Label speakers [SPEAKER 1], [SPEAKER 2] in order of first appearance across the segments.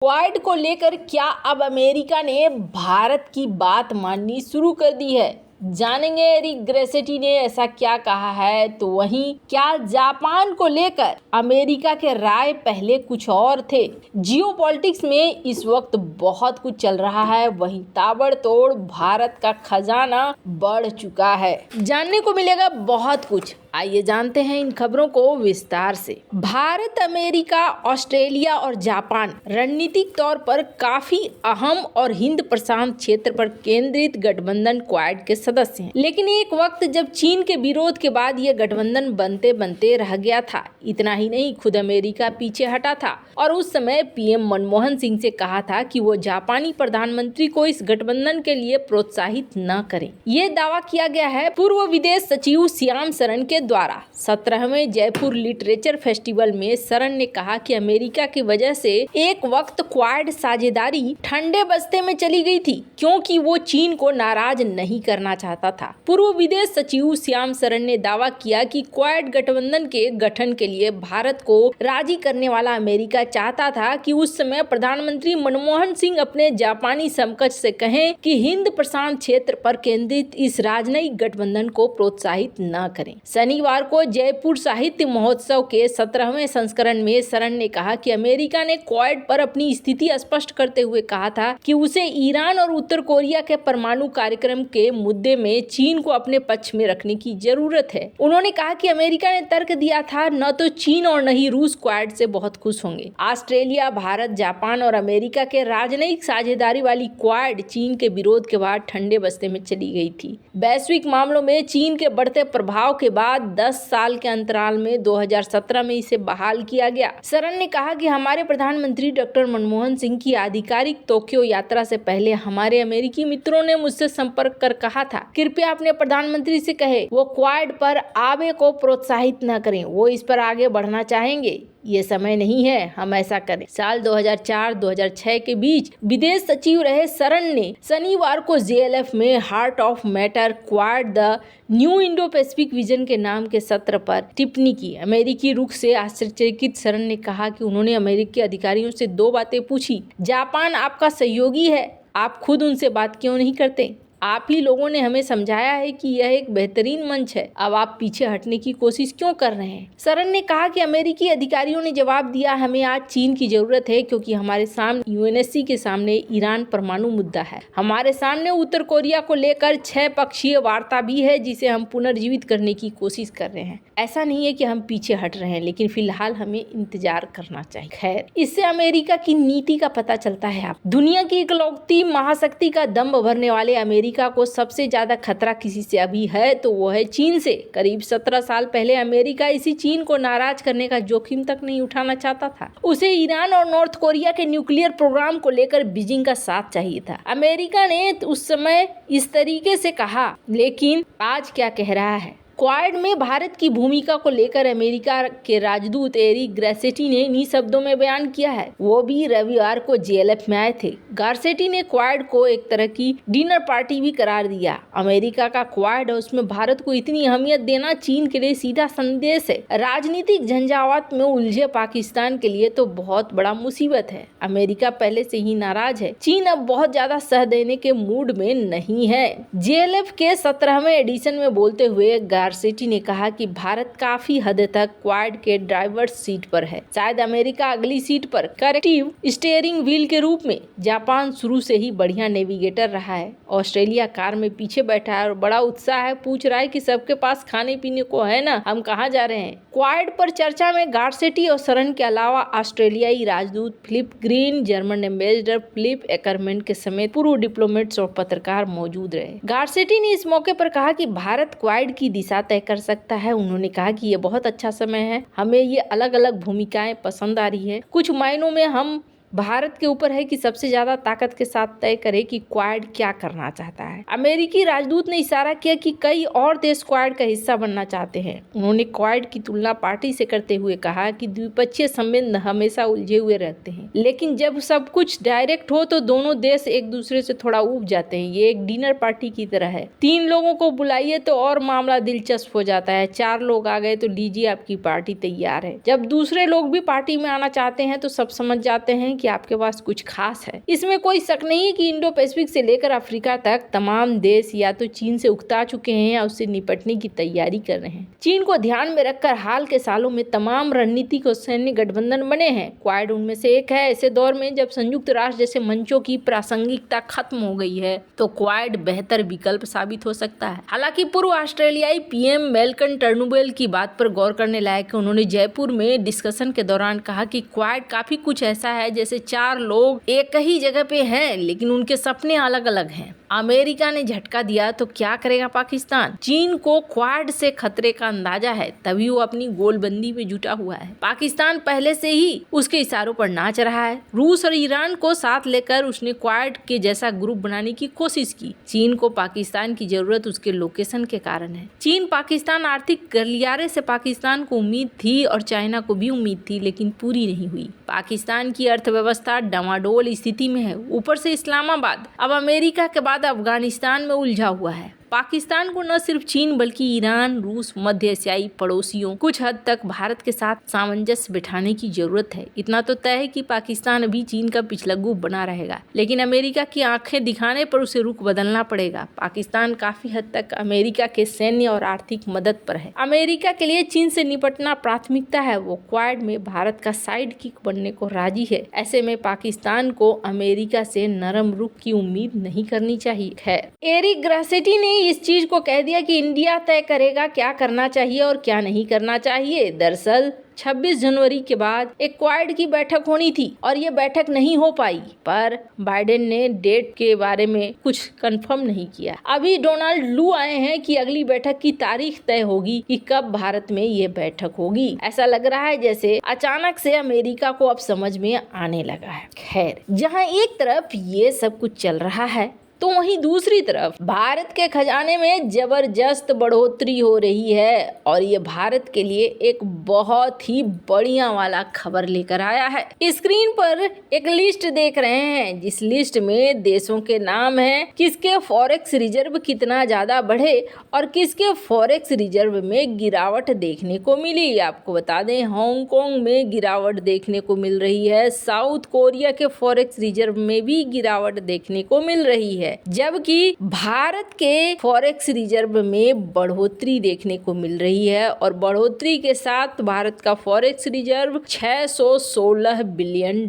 [SPEAKER 1] Quad को लेकर क्या अब अमेरिका ने भारत की बात माननी शुरू कर दी है? जानेंगे एरिक ग्रेसेटी ने ऐसा क्या कहा है। तो वहीं क्या जापान को लेकर अमेरिका के राय पहले कुछ और थे। जियोपॉलिटिक्स में इस वक्त बहुत कुछ चल रहा है, वहीं ताबड़तोड़ भारत का खजाना बढ़ चुका है। जानने को मिलेगा बहुत कुछ, आइए जानते हैं इन खबरों को विस्तार से। भारत, अमेरिका, ऑस्ट्रेलिया और जापान रणनीतिक तौर पर काफी अहम और हिंद प्रशांत क्षेत्र पर केंद्रित गठबंधन क्वाड के सदस्य हैं। लेकिन एक वक्त जब चीन के विरोध के बाद यह गठबंधन बनते बनते रह गया था। इतना ही नहीं, खुद अमेरिका पीछे हटा था और उस समय पीएम मनमोहन सिंह से कहा था कि वो जापानी प्रधानमंत्री को इस गठबंधन के लिए प्रोत्साहित न करें। ये दावा किया गया है पूर्व विदेश सचिव श्याम सरन के द्वारा। 17वें जयपुर लिटरेचर फेस्टिवल में सरन ने कहा कि अमेरिका की वजह से एक वक्त क्वाड साझेदारी ठंडे बस्ते में चली गई थी, क्योंकि वो चीन को नाराज नहीं करना चाहता था। पूर्व विदेश सचिव श्याम सरन ने दावा किया कि क्वाड गठबंधन के गठन के लिए भारत को राजी करने वाला अमेरिका चाहता था कि उस समय प्रधानमंत्री मनमोहन सिंह अपने जापानी समकक्ष से कहें कि हिंद प्रशांत क्षेत्र पर केंद्रित इस राजनयिक गठबंधन को प्रोत्साहित न करें। शनिवार को जयपुर साहित्य महोत्सव के 17वें संस्करण में सरन ने कहा कि अमेरिका ने क्वाड पर अपनी स्थिति स्पष्ट करते हुए कहा था कि उसे ईरान और उत्तर कोरिया के परमाणु कार्यक्रम के मुद्दे में चीन को अपने पक्ष में रखने की जरूरत है। उन्होंने कहा कि अमेरिका ने तर्क दिया था न तो चीन और न ही रूस क्वाड से बहुत खुश होंगे। ऑस्ट्रेलिया, भारत, जापान और अमेरिका के राजनयिक साझेदारी वाली क्वाड चीन के विरोध के बाद ठंडे बस्ते में चली गई थी। वैश्विक मामलों में चीन के बढ़ते प्रभाव के बाद 10 साल के अंतराल में 2017 में इसे बहाल किया गया। सरन ने कहा कि हमारे प्रधानमंत्री डॉक्टर मनमोहन सिंह की आधिकारिक टोक्यो यात्रा से पहले हमारे अमेरिकी मित्रों ने मुझसे संपर्क कर कहा था, कृपया अपने प्रधानमंत्री से कहे वो क्वाड पर आबे को प्रोत्साहित न करें, वो इस पर आगे बढ़ना चाहेंगे। ये समय नहीं है हम ऐसा करें। साल 2004-2006 के बीच विदेश सचिव रहे सरन ने शनिवार को जेएलएफ में heart of matter quad the new Indo Pacific vision के नाम के सत्र पर टिप्पणी की। अमेरिकी रुख से आश्चर्यचकित सरन ने कहा कि उन्होंने अमेरिकी अधिकारियों से 2 बातें पूछी। जापान आपका सहयोगी है, आप खुद उनसे बात क्यों नहीं करते? आप ही लोगों ने हमें समझाया है कि यह एक बेहतरीन मंच है, अब आप पीछे हटने की कोशिश क्यों कर रहे हैं? सरन ने कहा कि अमेरिकी अधिकारियों ने जवाब दिया, हमें आज चीन की जरूरत है क्योंकि हमारे सामने यूएनएससी के सामने ईरान परमाणु मुद्दा है। हमारे सामने उत्तर कोरिया को लेकर 6 पक्षीय वार्ता भी है जिसे हम पुनर्जीवित करने की कोशिश कर रहे हैं। ऐसा नहीं है कि हम पीछे हट रहे हैं, लेकिन फिलहाल हमें इंतजार करना चाहिए। खैर, इससे अमेरिका की नीति का पता चलता है। आप दुनिया की इकलौती महाशक्ति का दम भरने वाले अमेरिका को सबसे ज्यादा खतरा किसी से अभी है तो वो है चीन से। करीब 17 साल पहले अमेरिका इसी चीन को नाराज करने का जोखिम तक नहीं उठाना चाहता था। उसे ईरान और नॉर्थ कोरिया के न्यूक्लियर प्रोग्राम को लेकर बीजिंग का साथ चाहिए था। अमेरिका ने उस समय इस तरीके से कहा, लेकिन आज क्या कह रहा है? क्वाड में भारत की भूमिका को लेकर अमेरिका के राजदूत एरिक ग्रेसेटी ने इन्हीं शब्दों में बयान किया है। वो भी रविवार को जेएलएफ में आए थे। गारसेटी ने क्वाड को एक तरह की डिनर पार्टी भी करार दिया। अमेरिका का क्वाड और उसमें भारत को इतनी अहमियत देना चीन के लिए सीधा संदेश है। राजनीतिक झंझावात में उलझे पाकिस्तान के लिए तो बहुत बड़ा मुसीबत है। अमेरिका पहले से ही नाराज है। चीन अब बहुत ज्यादा सह देने के मूड में नहीं है। जेएलएफ के 17वें एडिशन में बोलते हुए गारसेटी ने कहा कि भारत काफी हद तक क्वाड के ड्राइवर्स सीट पर है। शायद अमेरिका अगली सीट पर करेक्टिव स्टीयरिंग व्हील के रूप में। जापान शुरू से ही बढ़िया नेविगेटर रहा है। ऑस्ट्रेलिया कार में पीछे बैठा है और बड़ा उत्साह है, पूछ रहा है कि सबके पास खाने पीने को है ना, हम कहाँ जा रहे हैं। क्वाड पर चर्चा में गारसेटी और सरन के अलावा ऑस्ट्रेलियाई राजदूत Philip Green, German ambassador Philip Ackermann के समेत पूर्व डिप्लोमेट्स और पत्रकार मौजूद रहे। गारसेटी ने इस मौके पर कहा कि भारत क्वाड की दिशा तय कर सकता है। उन्होंने कहा कि ये बहुत अच्छा समय है, हमें ये अलग अलग भूमिकाएं पसंद आ रही है। कुछ मायनों में हम भारत के ऊपर है कि सबसे ज्यादा ताकत के साथ तय करे कि क्वाड क्या करना चाहता है। अमेरिकी राजदूत ने इशारा किया कि कई और देश क्वाड का हिस्सा बनना चाहते हैं। उन्होंने क्वाड की तुलना पार्टी से करते हुए कहा कि द्विपक्षीय संबंध हमेशा उलझे हुए रहते हैं, लेकिन जब सब कुछ डायरेक्ट हो तो दोनों देश एक दूसरे से थोड़ा ऊब जाते हैं। ये एक डिनर पार्टी की तरह है। 3 लोगों को बुलाइए तो और मामला दिलचस्प हो जाता है। 4 लोग आ गए तो लीजिए आपकी पार्टी तैयार है। जब दूसरे लोग भी पार्टी में आना चाहते हैं तो सब समझ जाते हैं कि आपके पास कुछ खास है। इसमें कोई शक नहीं कि इंडो पैसिफिक से लेकर अफ्रीका तक तमाम देश या तो चीन से उकता चुके हैं या उससे निपटने की तैयारी कर रहे हैं। चीन को ध्यान में रखकर हाल के सालों में तमाम रणनीतिक और सैन्य गठबंधन बने हैं। क्वाड उनमें से एक है। ऐसे दौर में जब संयुक्त राष्ट्र जैसे मंचों की प्रासंगिकता खत्म हो गई है तो क्वाड बेहतर विकल्प साबित हो सकता है। हालांकि पूर्व ऑस्ट्रेलियाई पीएम मैल्कम टर्नबुल की बात पर गौर करने लायक है। उन्होंने जयपुर में डिस्कशन के दौरान कहा कि क्वाड काफी कुछ ऐसा है जैसे 4 लोग एक ही जगह पे हैं लेकिन उनके सपने अलग अलग हैं। अमेरिका ने झटका दिया तो क्या करेगा पाकिस्तान? चीन को क्वाड से खतरे का अंदाजा है, तभी वो अपनी गोलबंदी में जुटा हुआ है। पाकिस्तान पहले से ही उसके इशारों पर नाच रहा है। रूस और ईरान को साथ लेकर उसने क्वाड के जैसा ग्रुप बनाने की कोशिश की। चीन को पाकिस्तान की जरूरत उसके लोकेशन के कारण है। चीन पाकिस्तान आर्थिक गलियारे से पाकिस्तान को उम्मीद थी और चाइना को भी उम्मीद थी, लेकिन पूरी नहीं हुई। पाकिस्तान की अर्थव्यवस्था डामाडोल स्थिति में है। ऊपर से इस्लामाबाद अब अमेरिका के बाद अफगानिस्तान में उलझा हुआ है। पाकिस्तान को न सिर्फ चीन बल्कि ईरान, रूस, मध्य एशियाई पड़ोसियों कुछ हद तक भारत के साथ सामंजस्य बिठाने की जरूरत है। इतना तो तय है कि पाकिस्तान अभी चीन का पिछलग्गू बना रहेगा, लेकिन अमेरिका की आंखें दिखाने पर उसे रुख बदलना पड़ेगा। पाकिस्तान काफी हद तक अमेरिका के सैन्य और आर्थिक मदद पर है। अमेरिका के लिए चीन से निपटना प्राथमिकता है। वो क्वाड में भारत का साइड किक बनने को राजी है। ऐसे में पाकिस्तान को अमेरिका से नरम रुख की उम्मीद नहीं करनी चाहिए। है एरिक ग्रासेटी ने इस चीज को कह दिया कि इंडिया तय करेगा क्या करना चाहिए और क्या नहीं करना चाहिए। दरअसल 26 जनवरी के बाद एक क्वाड की बैठक होनी थी और ये बैठक नहीं हो पाई, पर बाइडेन ने डेट के बारे में कुछ कंफर्म नहीं किया। अभी डोनाल्ड लू आए हैं कि अगली बैठक की तारीख तय होगी कि कब भारत में ये बैठक होगी। ऐसा लग रहा है जैसे अचानक से अमेरिका को अब समझ में आने लगा है। खैर, जहां एक तरफ ये सब कुछ चल रहा है तो वहीं दूसरी तरफ भारत के खजाने में जबरदस्त बढ़ोतरी हो रही है और ये भारत के लिए एक बहुत ही बढ़िया वाला खबर लेकर आया है। स्क्रीन पर एक लिस्ट देख रहे हैं, जिस लिस्ट में देशों के नाम हैं, किसके फॉरेक्स रिजर्व कितना ज्यादा बढ़े और किसके फॉरेक्स रिजर्व में गिरावट देखने को मिली। आपको बता दें, हांगकांग में गिरावट देखने को मिल रही है, साउथ कोरिया के फॉरेक्स रिजर्व में भी गिरावट देखने को मिल रही है, जबकि भारत के फॉरेक्स रिजर्व में बढ़ोतरी देखने को मिल रही है और बढ़ोतरी के साथ भारत का फॉरेक्स रिजर्व $616 बिलियन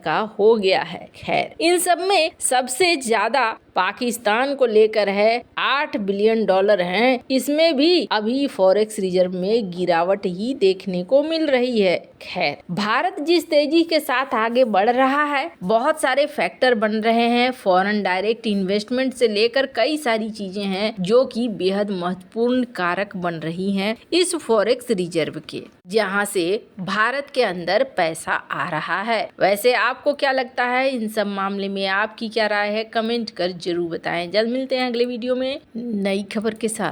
[SPEAKER 1] का हो गया है। खैर, इन सब में सबसे ज्यादा पाकिस्तान को लेकर है, $8 बिलियन हैं। इसमें भी अभी फॉरेक्स रिजर्व में गिरावट ही देखने को मिल रही है। खैर, भारत जिस तेजी के साथ आगे बढ़ रहा है, बहुत सारे फैक्टर बन रहे हैं। फॉरेन डायरेक्ट इन्वेस्टमेंट से लेकर कई सारी चीजें हैं जो कि बेहद महत्वपूर्ण कारक बन रही हैं इस फॉरेक्स रिजर्व के, जहां से भारत के अंदर पैसा आ रहा है। वैसे आपको क्या लगता है इन सब मामले में? आपकी क्या राय है? कमेंट कर जरूर बताएं। जल्द मिलते हैं अगले वीडियो में नई खबर के साथ।